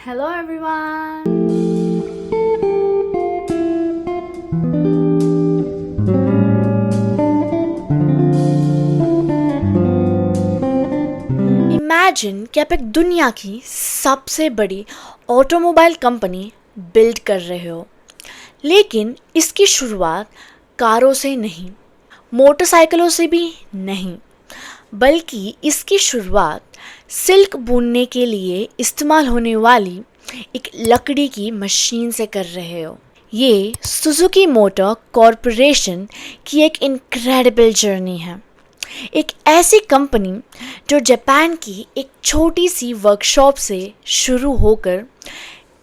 Hello everyone. Imagine कि आप एक दुनिया की सबसे बड़ी ऑटोमोबाइल कंपनी बिल्ड कर रहे हो, लेकिन इसकी शुरुआत कारों से नहीं, मोटरसाइकिलों से भी नहीं, बल्कि इसकी शुरुआत सिल्क बुनने के लिए इस्तेमाल होने वाली एक लकड़ी की मशीन से कर रहे हो। ये सुजुकी मोटर कॉरपोरेशन की एक इनक्रेडिबल जर्नी है। एक ऐसी कंपनी जो जापान की एक छोटी सी वर्कशॉप से शुरू होकर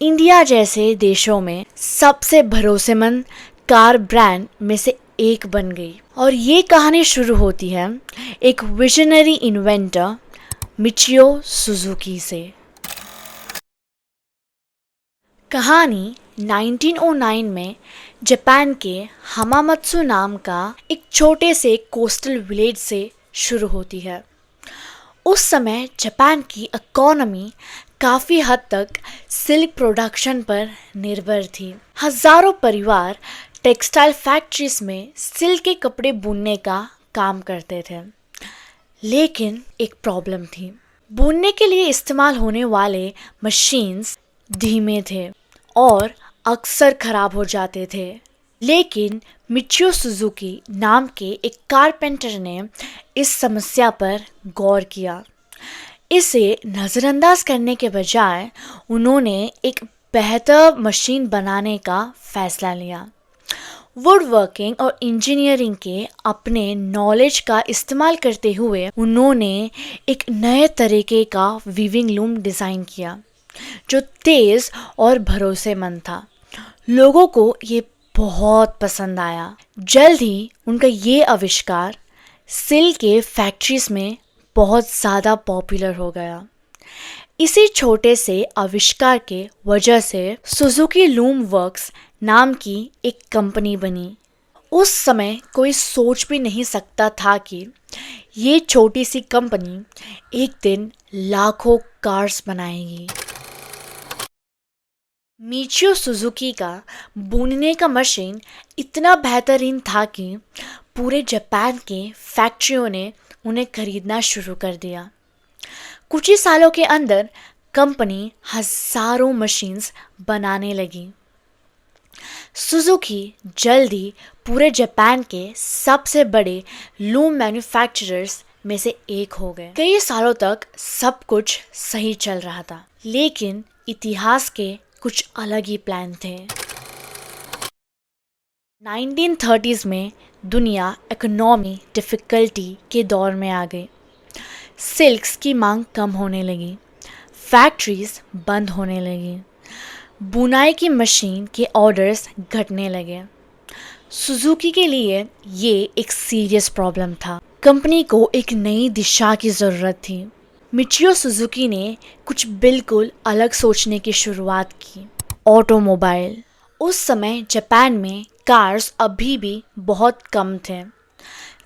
इंडिया जैसे देशों में सबसे भरोसेमंद कार ब्रांड में से एक बन गई। और ये कहानी शुरू होती है एक विजनरी इन्वेंटर मिचियो सुजुकी से। कहानी 1909 में जापान के हमामत्सु नाम का एक छोटे से कोस्टल विलेज से शुरू होती है। उस समय जापान की इकोनॉमी काफ़ी हद तक सिल्क प्रोडक्शन पर निर्भर थी। हजारों परिवार टेक्सटाइल फैक्ट्रीज में सिल्क के कपड़े बुनने का काम करते थे, लेकिन एक प्रॉब्लम थी। बुनने के लिए इस्तेमाल होने वाले मशीन्स धीमे थे और अक्सर खराब हो जाते थे। लेकिन मिचियो सुजुकी नाम के एक कारपेंटर ने इस समस्या पर गौर किया। इसे नज़रअंदाज करने के बजाय उन्होंने एक बेहतर मशीन बनाने का फैसला लिया। वुड वर्किंग और इंजीनियरिंग के अपने नॉलेज का इस्तेमाल करते हुए उन्होंने एक नए तरीके का वीविंग लूम डिज़ाइन किया जो तेज़ और भरोसेमंद था। लोगों को ये बहुत पसंद आया। जल्द ही उनका ये आविष्कार सिल्क के फैक्ट्रीज में बहुत ज़्यादा पॉपुलर हो गया। इसी छोटे से आविष्कार के वजह से सुजुकी लूम वर्क्स नाम की एक कंपनी बनी। उस समय कोई सोच भी नहीं सकता था कि ये छोटी सी कंपनी एक दिन लाखों कार्स बनाएगी। मिचियो सुजुकी का बुनने का मशीन इतना बेहतरीन था कि पूरे जापान के फैक्ट्रियों ने उन्हें खरीदना शुरू कर दिया। कुछ ही सालों के अंदर कंपनी हजारों मशीन्स बनाने लगी। सुजुकी जल्दी पूरे जापान के सबसे बड़े लूम मैन्युफैक्चरर्स में से एक हो गए। कई सालों तक सब कुछ सही चल रहा था, लेकिन इतिहास के कुछ अलग ही प्लान थे। 1930s में दुनिया इकोनॉमी डिफ़िकल्टी के दौर में आ गई। सिल्क्स की मांग कम होने लगी, फैक्ट्रीज बंद होने लगी, बुनाई की मशीन के ऑर्डर्स घटने लगे। सुजुकी के लिए ये एक सीरियस प्रॉब्लम था। कंपनी को एक नई दिशा की ज़रूरत थी। मिचियो सुजुकी ने कुछ बिल्कुल अलग सोचने की शुरुआत की। ऑटोमोबाइल। उस समय जापान में कार्स अभी भी बहुत कम थे।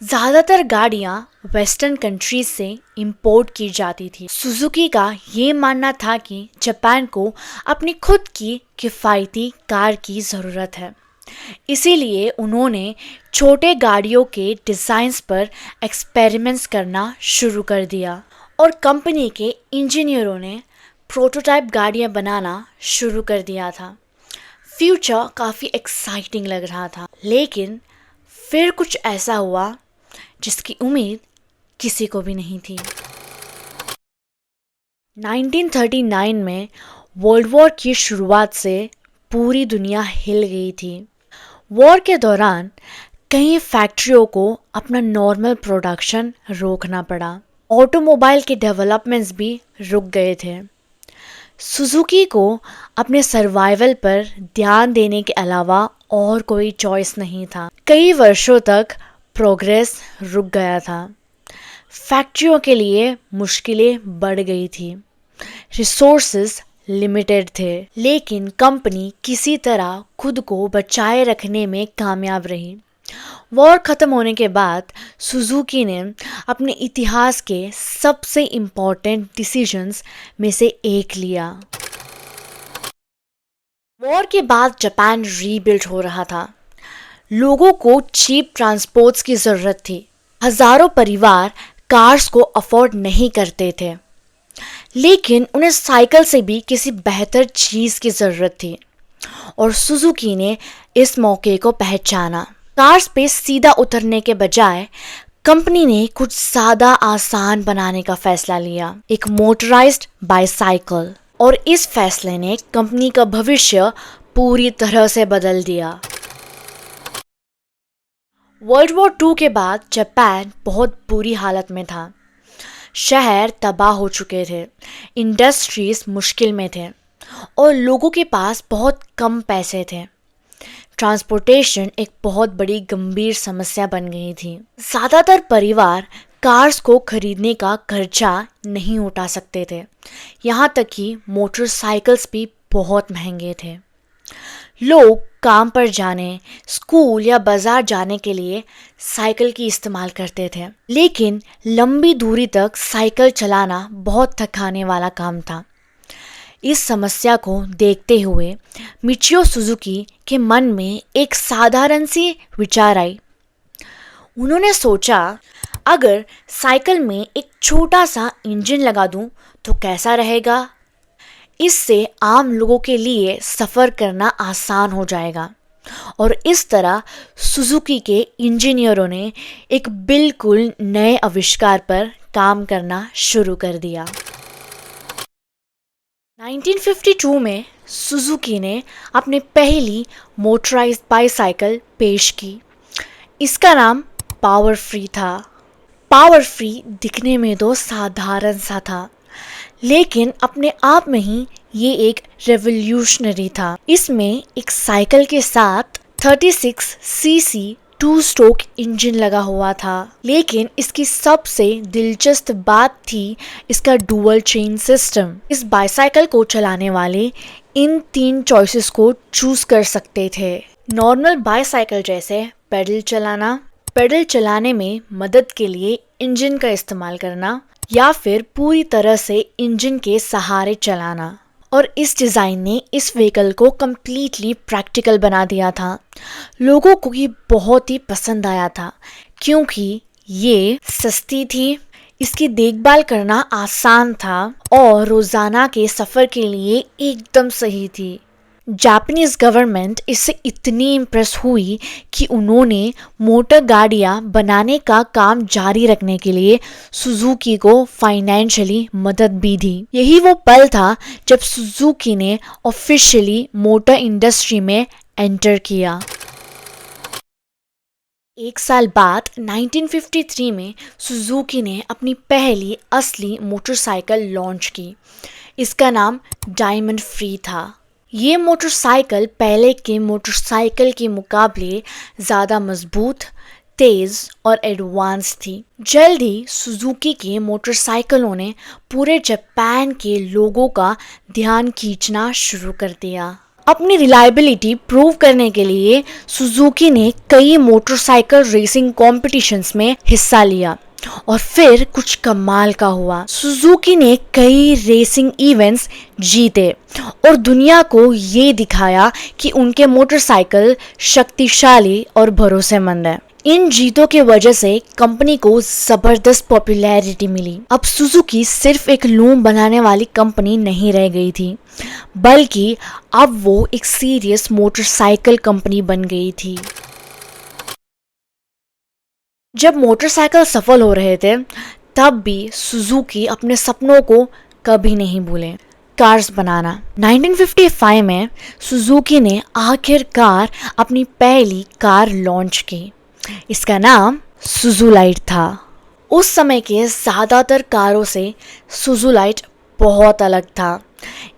ज़्यादातर गाड़ियाँ वेस्टर्न कंट्रीज से इंपोर्ट की जाती थी। सुजुकी का ये मानना था कि जापान को अपनी खुद की किफ़ायती कार की ज़रूरत है। इसीलिए उन्होंने छोटे गाड़ियों के डिज़ाइंस पर एक्सपेरिमेंट्स करना शुरू कर दिया और कंपनी के इंजीनियरों ने प्रोटोटाइप गाड़ियाँ बनाना शुरू कर दिया था। फ्यूचर काफ़ी एक्साइटिंग लग रहा था, लेकिन फिर कुछ ऐसा हुआ जिसकी उम्मीद किसी को भी नहीं थी। 1939 में वर्ल्ड वॉर की शुरुआत से पूरी दुनिया हिल गई थी। वॉर के दौरान कई फैक्ट्रियों को अपना नॉर्मल प्रोडक्शन रोकना पड़ा। ऑटोमोबाइल के डेवलपमेंट्स भी रुक गए थे। सुजुकी को अपने सर्वाइवल पर ध्यान देने के अलावा और कोई चॉइस नहीं था। कई वर्षों तक प्रोग्रेस रुक गया था। फैक्ट्रियों के लिए मुश्किलें बढ़ गई थी। रिसोर्सेज लिमिटेड थे, लेकिन कंपनी किसी तरह खुद को बचाए रखने में कामयाब रही। वॉर ख़त्म होने के बाद सुजुकी ने अपने इतिहास के सबसे इम्पॉर्टेंट डिसीजंस में से एक लिया। वॉर के बाद जापान रीबिल्ड हो रहा था। लोगों को चीप ट्रांसपोर्ट्स की ज़रूरत थी। हजारों परिवार कार्स को अफोर्ड नहीं करते थे, लेकिन उन्हें साइकिल से भी किसी बेहतर चीज़ की ज़रूरत थी और सुजुकी ने इस मौके को पहचाना। कार्स पे सीधा उतरने के बजाय कंपनी ने कुछ ज़्यादा आसान बनाने का फैसला लिया, एक मोटराइज्ड बाईसाइकिल। और इस फैसले ने कंपनी का भविष्य पूरी तरह से बदल दिया। वर्ल्ड वॉर II के बाद जापान बहुत बुरी हालत में था। शहर तबाह हो चुके थे, इंडस्ट्रीज मुश्किल में थे और लोगों के पास बहुत कम पैसे थे। ट्रांसपोर्टेशन एक बहुत बड़ी गंभीर समस्या बन गई थी। ज़्यादातर परिवार कार्स को खरीदने का खर्चा नहीं उठा सकते थे, यहाँ तक कि मोटरसाइकिल्स भी बहुत महंगे थे। लोग काम पर जाने, स्कूल या बाजार जाने के लिए साइकिल की इस्तेमाल करते थे, लेकिन लंबी दूरी तक साइकिल चलाना बहुत थकाने वाला काम था। इस समस्या को देखते हुए मिचियो सुजुकी के मन में एक साधारण सी विचार आई। उन्होंने सोचा, अगर साइकिल में एक छोटा सा इंजन लगा दूं तो कैसा रहेगा। इससे आम लोगों के लिए सफ़र करना आसान हो जाएगा। और इस तरह सुजुकी के इंजीनियरों ने एक बिल्कुल नए आविष्कार पर काम करना शुरू कर दिया। 1952 में सुजुकी ने अपनी पहली मोटराइज्ड बाईसाइकिल पेश की। इसका नाम पावर फ्री था। पावर फ्री दिखने में तो साधारण सा था, लेकिन अपने आप में ही ये एक रेवोल्यूशनरी था। इसमें एक साइकिल के साथ 36 सीसी 2 स्ट्रोक इंजन लगा हुआ था, लेकिन इसकी सबसे दिलचस्प बात थी इसका डुअल चेन सिस्टम। इस बाईसाइकिल को चलाने वाले इन 3 चॉइसेस को चूज कर सकते थे। नॉर्मल बाईसाइकिल जैसे पैडल चलाने में मदद के लिए इंजन का इस्तेमाल करना, या फिर पूरी तरह से इंजन के सहारे चलाना। और इस डिज़ाइन ने इस व्हीकल को कम्प्लीटली प्रैक्टिकल बना दिया था। लोगों को ये बहुत ही पसंद आया था क्योंकि ये सस्ती थी, इसकी देखभाल करना आसान था और रोज़ाना के सफ़र के लिए एकदम सही थी। जापानीज गवर्नमेंट इससे इतनी इम्प्रेस हुई कि उन्होंने मोटर गाड़ियाँ बनाने का काम जारी रखने के लिए सुजुकी को फाइनेंशियली मदद भी दी। यही वो पल था जब सुजुकी ने ऑफिशियली मोटर इंडस्ट्री में एंटर किया। एक साल बाद 1953 में सुजुकी ने अपनी पहली असली मोटरसाइकिल लॉन्च की। इसका नाम डायमंड फ्री था। ये मोटरसाइकिल पहले के मोटरसाइकिल के मुकाबले ज़्यादा मजबूत, तेज़ और एडवांस थी। जल्द ही सुजुकी के मोटरसाइकिलों ने पूरे जापान के लोगों का ध्यान खींचना शुरू कर दिया। अपनी रिलायबिलिटी प्रूव करने के लिए सुजुकी ने कई मोटरसाइकिल रेसिंग कॉम्पिटिशन्स में हिस्सा लिया और फिर कुछ कमाल का हुआ। सुजुकी ने कई रेसिंग इवेंट्स जीते और दुनिया को ये दिखाया कि उनके मोटरसाइकिल शक्तिशाली और भरोसेमंद है। इन जीतों के वजह से कंपनी को जबरदस्त पॉपुलैरिटी मिली। अब सुजुकी सिर्फ एक लूम बनाने वाली कंपनी नहीं रह गई थी, बल्कि अब वो एक सीरियस मोटरसाइकिल कंपनी बन गई थी। जब मोटरसाइकिल सफल हो रहे थे, तब भी सुजुकी अपने सपनों को कभी नहीं भूले, कार्स बनाना। 1955 में सुजुकी ने आखिरकार अपनी पहली कार लॉन्च की। इसका नाम सुजुलाइट था। उस समय के ज़्यादातर कारों से सुजुलाइट बहुत अलग था।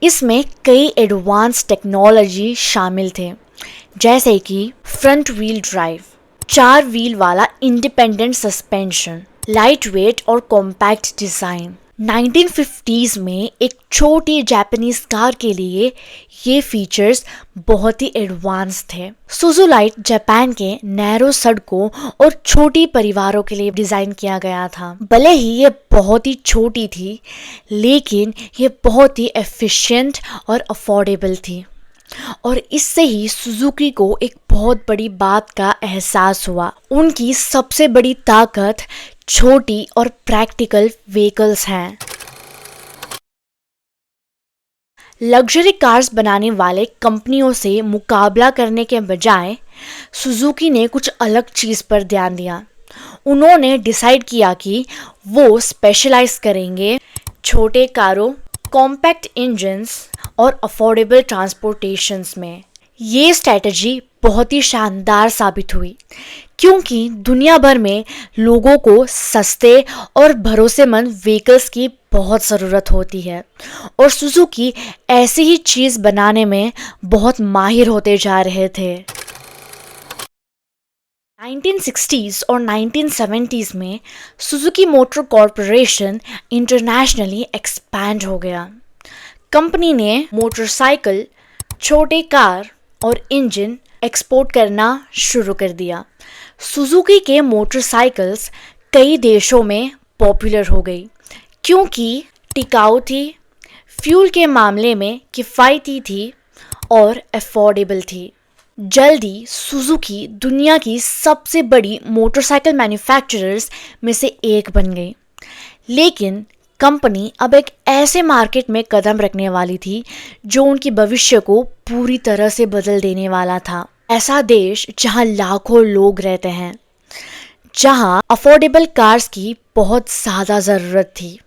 इसमें कई एडवांस टेक्नोलॉजी शामिल थे, जैसे कि फ्रंट व्हील ड्राइव, 4 व्हील वाला इंडिपेंडेंट सस्पेंशन, लाइट वेट और कॉम्पैक्ट डिज़ाइन। 1950s में एक छोटी जापानीज कार के लिए ये फीचर्स बहुत ही एडवांस थे। सुजुलाइट जापान के नैरो सड़कों और छोटी परिवारों के लिए डिज़ाइन किया गया था। भले ही ये बहुत ही छोटी थी, लेकिन ये बहुत ही एफिशिएंट और अफोर्डेबल थी। और इससे ही सुजुकी को एक बहुत बड़ी बात का एहसास हुआ। उनकी सबसे बड़ी ताकत छोटी और प्रैक्टिकल व्हीकल्स हैं। लग्जरी कार्स बनाने वाले कंपनियों से मुकाबला करने के बजाय सुजुकी ने कुछ अलग चीज़ पर ध्यान दिया। उन्होंने डिसाइड किया कि वो स्पेशलाइज करेंगे छोटे कारों, कॉम्पैक्ट इंजन्स और अफोर्डेबल ट्रांसपोर्टेशंस में। ये स्ट्रैटेजी बहुत ही शानदार साबित हुई क्योंकि दुनिया भर में लोगों को सस्ते और भरोसेमंद व्हीकल्स की बहुत ज़रूरत होती है और सुजुकी ऐसी ही चीज़ बनाने में बहुत माहिर होते जा रहे थे। 1960s और 1970s में Suzuki motor corporation internationally expand हो गया। कंपनी ने मोटरसाइकिल, छोटे कार और इंजन एक्सपोर्ट करना शुरू कर दिया। सुजुकी के मोटरसाइकिल्स कई देशों में पॉपुलर हो गई क्योंकि टिकाऊ थी, फ्यूल के मामले में किफ़ायती थी और अफोर्डेबल थी। जल्दी सुजुकी दुनिया की सबसे बड़ी मोटरसाइकिल मैन्युफैक्चरर्स में से एक बन गई। लेकिन कंपनी अब एक ऐसे मार्केट में कदम रखने वाली थी जो उनके भविष्य को पूरी तरह से बदल देने वाला था। ऐसा देश जहां लाखों लोग रहते हैं, जहां अफोर्डेबल कार्स की बहुत ज़्यादा ज़रूरत थी,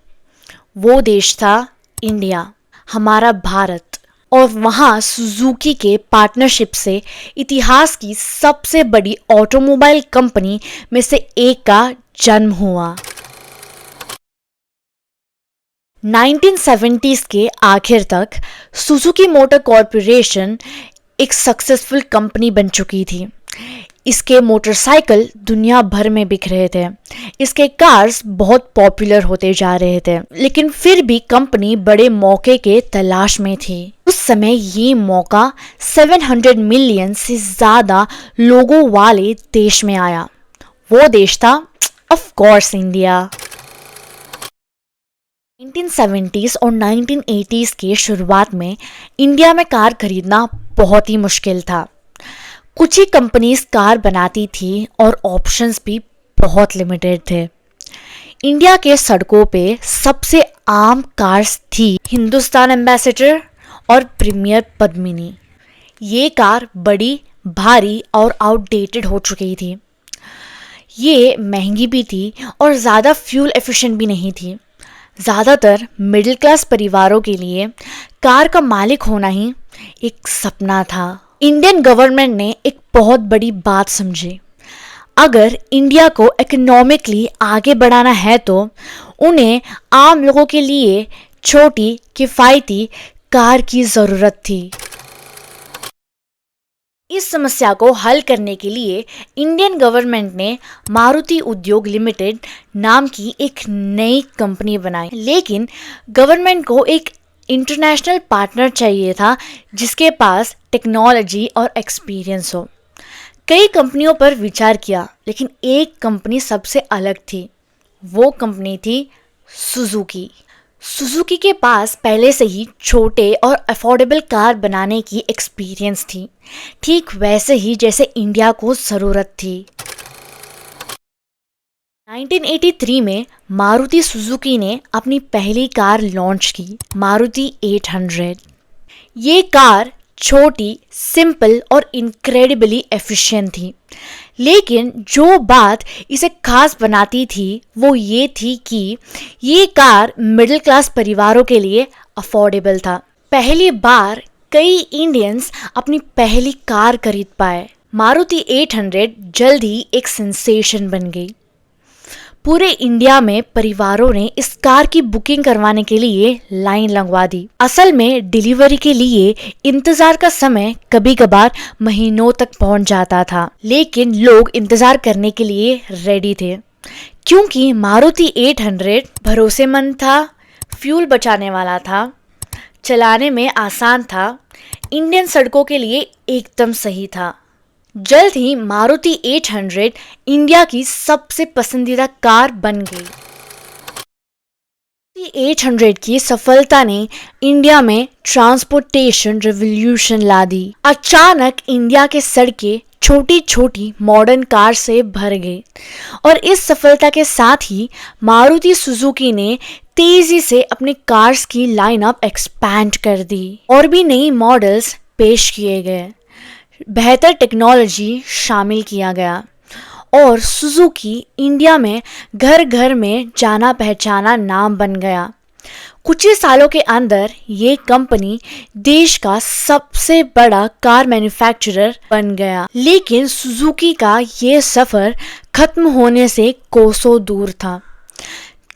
वो देश था इंडिया, हमारा भारत। और वहाँ सुजुकी के पार्टनरशिप से इतिहास की सबसे बड़ी ऑटोमोबाइल कंपनी में से एक का जन्म हुआ। 1970s के आखिर तक सुजुकी मोटर कॉरपोरेशन एक सक्सेसफुल कंपनी बन चुकी थी। इसके मोटरसाइकिल दुनिया भर में बिक रहे थे, इसके कार्स बहुत पॉपुलर होते जा रहे थे, लेकिन फिर भी कंपनी बड़े मौके के तलाश में थी। उस समय ये मौका 700 मिलियन से ज़्यादा लोगों वाले देश में आया। वो देश था ऑफ कोर्स इंडिया। 1970s और 1980s के शुरुआत में इंडिया में कार खरीदना बहुत ही मुश्किल था। कुछ ही कंपनीज कार बनाती थी और ऑप्शंस भी बहुत लिमिटेड थे। इंडिया के सड़कों पे सबसे आम कार्स थी हिंदुस्तान एम्बेसडर और प्रीमियर पद्मिनी। ये कार बड़ी, भारी और आउटडेटेड हो चुकी थी। ये महंगी भी थी और ज़्यादा फ्यूल एफिशिएंट भी नहीं थी। ज़्यादातर मिडिल क्लास परिवारों के लिए कार का मालिक होना ही एक सपना था। इंडियन गवर्नमेंट ने एक बहुत बड़ी बात समझी। अगर इंडिया को इकोनॉमिकली आगे बढ़ाना है तो उन्हें आम लोगों के लिए छोटी किफ़ायती कार की ज़रूरत थी। इस समस्या को हल करने के लिए इंडियन गवर्नमेंट ने मारुति उद्योग लिमिटेड नाम की एक नई कंपनी बनाई। लेकिन गवर्नमेंट को एक इंटरनेशनल पार्टनर चाहिए था जिसके पास टेक्नोलॉजी और एक्सपीरियंस हो। कई कंपनियों पर विचार किया, लेकिन एक कंपनी सबसे अलग थी। वो कंपनी थी सुजुकी। सुजुकी के पास पहले से ही छोटे और अफोर्डेबल कार बनाने की एक्सपीरियंस थी, ठीक वैसे ही जैसे इंडिया को ज़रूरत थी। 1983 में मारुति सुजुकी ने अपनी पहली कार लॉन्च की, मारुति 800। ये कार छोटी, सिंपल और इनक्रेडिबली एफिशिएंट थी। लेकिन जो बात इसे खास बनाती थी वो ये थी कि ये कार मिडिल क्लास परिवारों के लिए अफोर्डेबल था। पहली बार कई इंडियंस अपनी पहली कार खरीद पाए। मारुति 800 जल्द ही एक सेंसेशन बन गई। पूरे इंडिया में परिवारों ने इस कार की बुकिंग करवाने के लिए लाइन लगवा दी। असल में डिलीवरी के लिए इंतजार का समय कभी कभार महीनों तक पहुंच जाता था, लेकिन लोग इंतजार करने के लिए रेडी थे क्योंकि मारुति 800 भरोसेमंद था, फ्यूल बचाने वाला था, चलाने में आसान था, इंडियन सड़कों के लिए एकदम सही था। जल्द ही मारुति 800 इंडिया की सबसे पसंदीदा कार बन गई। 800 की सफलता ने इंडिया में ट्रांसपोर्टेशन रिवॉल्यूशन ला दी। अचानक इंडिया के सड़कें छोटी छोटी मॉडर्न कार से भर गई और इस सफलता के साथ ही मारुति सुजुकी ने तेजी से अपने कार्स की लाइनअप एक्सपैंड कर दी और भी नई मॉडल्स पेश किए गए, बेहतर टेक्नोलॉजी शामिल किया गया और सुजुकी इंडिया में घर घर में जाना पहचाना नाम बन गया। कुछ ही सालों के अंदर ये कंपनी देश का सबसे बड़ा कार मैन्युफैक्चरर बन गया। लेकिन सुजुकी का ये सफर खत्म होने से कोसों दूर था।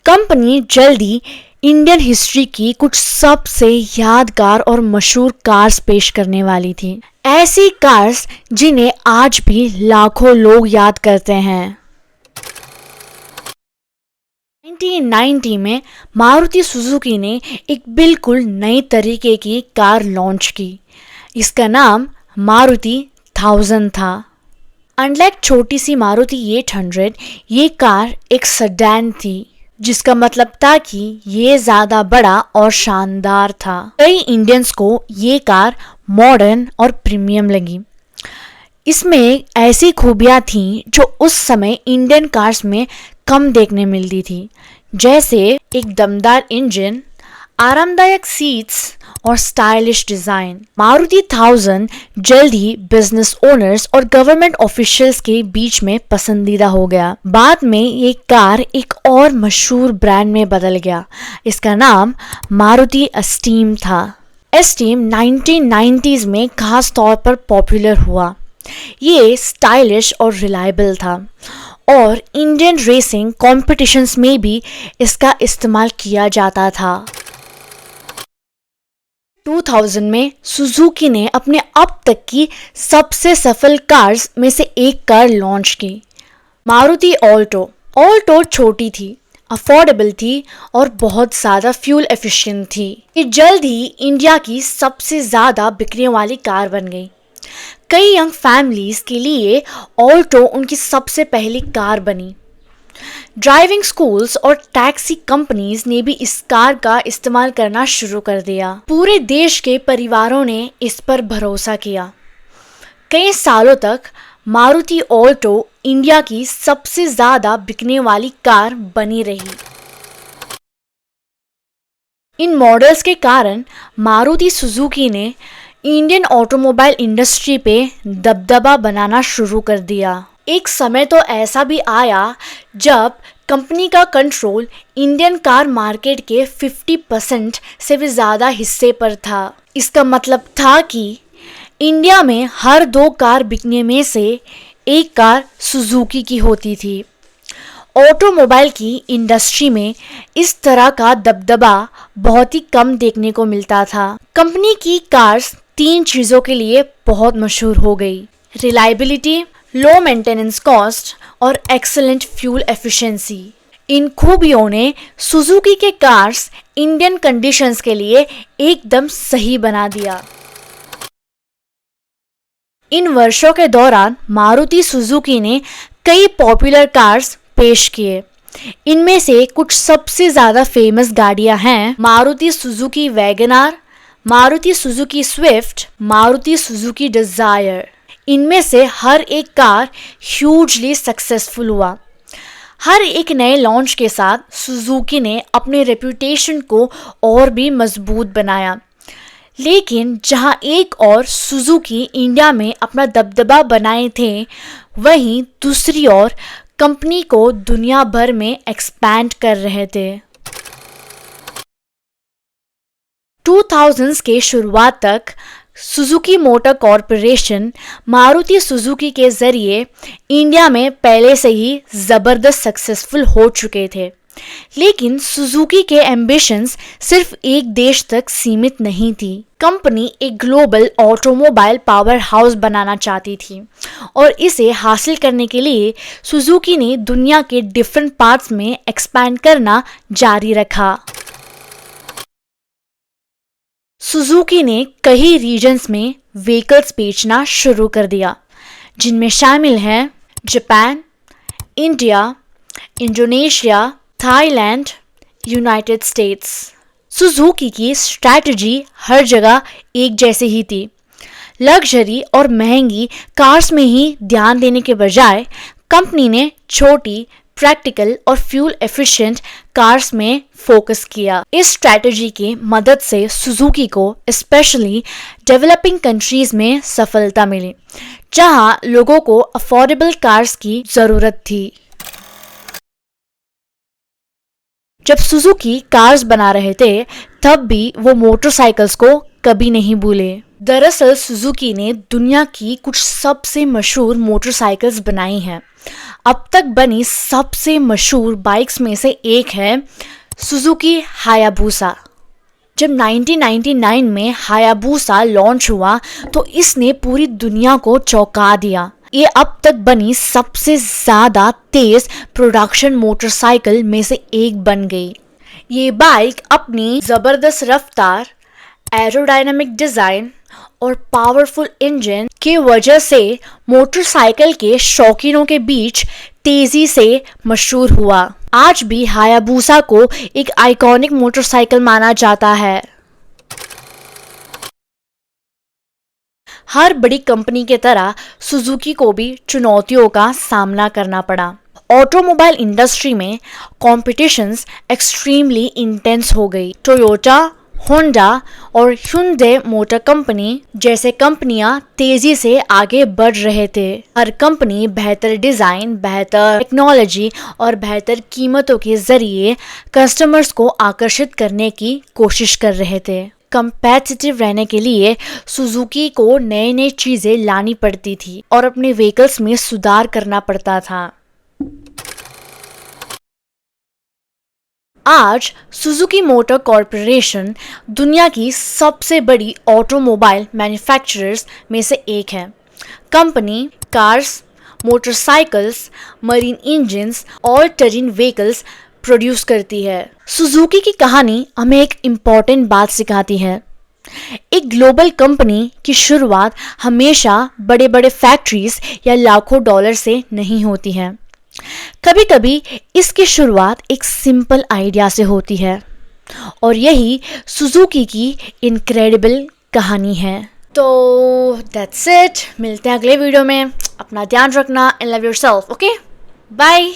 कंपनी जल्दी इंडियन हिस्ट्री की कुछ सबसे यादगार और मशहूर कार्स पेश करने वाली थी, ऐसी कार्स जिन्हें आज भी लाखों लोग याद करते हैं। 1990 में मारुति सुजुकी ने एक बिल्कुल नई तरीके की कार लॉन्च की। इसका नाम मारुति 1000 था। अनलाइक छोटी सी मारुति 800, ये कार एक सेडान थी, जिसका मतलब था कि ये ज्यादा बड़ा और शानदार था। कई इंडियंस को ये कार मॉडर्न और प्रीमियम लगी। इसमें ऐसी खूबियां थीं जो उस समय इंडियन कार्स में कम देखने मिलती थी, जैसे एक दमदार इंजन, आरामदायक सीट्स और स्टाइलिश डिजाइन। मारुति 1000 जल्द ही बिजनेस ओनर्स और गवर्नमेंट ऑफिशियल्स के बीच में पसंदीदा हो गया। बाद में ये कार एक और मशहूर ब्रांड में बदल गया। इसका नाम मारुति एस्टीम था। एस्टीम 1990s में खास तौर पर पॉपुलर हुआ। ये स्टाइलिश और रिलायबल था और इंडियन रेसिंग कॉम्पिटिशन्स में भी इसका इस्तेमाल किया जाता था। 2000 में सुजुकी ने अपने अब तक की सबसे सफल कार्स में से एक कार लॉन्च की, मारुति ऑल्टो। ऑल्टो छोटी थी, अफोर्डेबल थी और बहुत ज़्यादा फ्यूल एफिशिएंट थी। ये जल्द ही इंडिया की सबसे ज़्यादा बिकने वाली कार बन गई। कई यंग फैमिलीज के लिए ऑल्टो उनकी सबसे पहली कार बनी। ड्राइविंग स्कूल्स और टैक्सी कंपनीज ने भी इस कार का इस्तेमाल करना शुरू कर दिया। पूरे देश के परिवारों ने इस पर भरोसा किया। कई सालों तक मारुति ऑल्टो इंडिया की सबसे ज्यादा बिकने वाली कार बनी रही। इन मॉडल्स के कारण मारुति सुजुकी ने इंडियन ऑटोमोबाइल इंडस्ट्री पे दबदबा बनाना शुरू कर दिया। एक समय तो ऐसा भी आया जब कंपनी का कंट्रोल इंडियन कार मार्केट के 50% से भी ज़्यादा हिस्से पर था। इसका मतलब था कि इंडिया में हर 2 कार बिकने में से एक कार सुजुकी की होती थी। ऑटोमोबाइल की इंडस्ट्री में इस तरह का दबदबा बहुत ही कम देखने को मिलता था। कंपनी की कार्स 3 चीज़ों के लिए बहुत मशहूर हो गई: रिलायबिलिटी, लो मेंटेनेंस कॉस्ट और एक्सेलेंट फ्यूल एफिशिएंसी। इन खूबियों ने सुजुकी के कार्स इंडियन कंडीशंस के लिए एकदम सही बना दिया। इन वर्षों के दौरान मारुति सुजुकी ने कई पॉपुलर कार्स पेश किए। इनमें से कुछ सबसे ज़्यादा फेमस गाड़ियां हैं: Maruti Suzuki WagonR, Maruti Suzuki Swift, Maruti Suzuki Dzire. इनमें से हर एक कार ह्यूजली सक्सेसफुल हुआ। हर एक नए लॉन्च के साथ सुजुकी ने अपने रेपुटेशन को और भी मजबूत बनाया। लेकिन जहां एक और सुजुकी इंडिया में अपना दबदबा बनाए थे, वहीं दूसरी ओर कंपनी को दुनिया भर में एक्सपैंड कर रहे थे। 2000s के शुरुआत तक Suzuki motor corporation Maruti Suzuki के जरिए इंडिया में पहले से ही ज़बरदस्त सक्सेसफुल हो चुके थे। लेकिन सुजुकी के एम्बिशंस सिर्फ एक देश तक सीमित नहीं थी। कंपनी एक ग्लोबल ऑटोमोबाइल पावर हाउस बनाना चाहती थी और इसे हासिल करने के लिए सुजुकी ने दुनिया के डिफरेंट पार्ट्स में एक्सपैंड करना जारी रखा। सुजुकी ने कई रीजन्स में व्हीकल्स बेचना शुरू कर दिया, जिनमें शामिल हैं Japan, India, Indonesia, Thailand, United states. Suzuki की स्ट्रैटेजी हर जगह एक जैसी ही थी। लग्जरी और महंगी कार्स में ही ध्यान देने के बजाय कंपनी ने छोटी, प्रैक्टिकल और फ्यूल एफिशिएंट कार्स में फोकस किया। इस स्ट्रैटेजी की मदद से सुजुकी को स्पेशली डेवलपिंग कंट्रीज में सफलता मिली, जहां लोगों को अफोर्डेबल कार्स की जरूरत थी। जब सुजुकी कार्स बना रहे थे, तब भी वो मोटरसाइकिल्स को कभी नहीं भूले। दरअसल सुजुकी ने दुनिया की कुछ सबसे मशहूर मोटरसाइकिल्स बनाई हैं। अब तक बनी सबसे मशहूर बाइक्स में से एक है सुजुकी हायाबुसा। जब 1999 में हायाबुसा लॉन्च हुआ तो इसने पूरी दुनिया को चौंका दिया। ये अब तक बनी सबसे ज़्यादा तेज प्रोडक्शन मोटरसाइकिल में से एक बन गई। ये बाइक अपनी ज़बरदस्त रफ्तार, एरोडायनामिक डिज़ाइन और पावरफुल इंजन की वजह से मोटरसाइकिल के शौकीनों के बीच तेजी से मशहूर हुआ। आज भी हायाबुसा को एक आइकॉनिक मोटरसाइकिल माना जाता है। हर बड़ी कंपनी की तरह सुजुकी को भी चुनौतियों का सामना करना पड़ा। ऑटोमोबाइल इंडस्ट्री में कॉम्पिटिशन्स एक्सट्रीमली इंटेंस हो गई। टोयोटा, होंडा और hyundai मोटर कंपनी जैसे कंपनियां तेजी से आगे बढ़ रहे थे। हर कंपनी बेहतर डिजाइन, बेहतर टेक्नोलॉजी और बेहतर कीमतों के जरिए कस्टमर्स को आकर्षित करने की कोशिश कर रहे थे। कंपेटिटिव रहने के लिए सुजुकी को नई नई चीजें लानी पड़ती थी और अपने व्हीकल्स में सुधार करना पड़ता था। आज सुजुकी मोटर कॉरपोरेशन दुनिया की सबसे बड़ी ऑटोमोबाइल मैन्युफैक्चरर्स में से एक है। Company cars, motorcycles, marine engines और टेरेन व्हीकल्स प्रोड्यूस करती है। सुजुकी की कहानी हमें एक इम्पॉर्टेंट बात सिखाती है। एक ग्लोबल कंपनी की शुरुआत हमेशा बड़े बड़े फैक्ट्रीज या लाखों डॉलर से नहीं होती है। कभी कभी इसकी शुरुआत एक सिंपल आइडिया से होती है और यही सुजुकी की इनक्रेडिबल कहानी है। तो दैट्स इट। मिलते हैं अगले वीडियो में। अपना ध्यान रखना and love yourself. Okay, bye.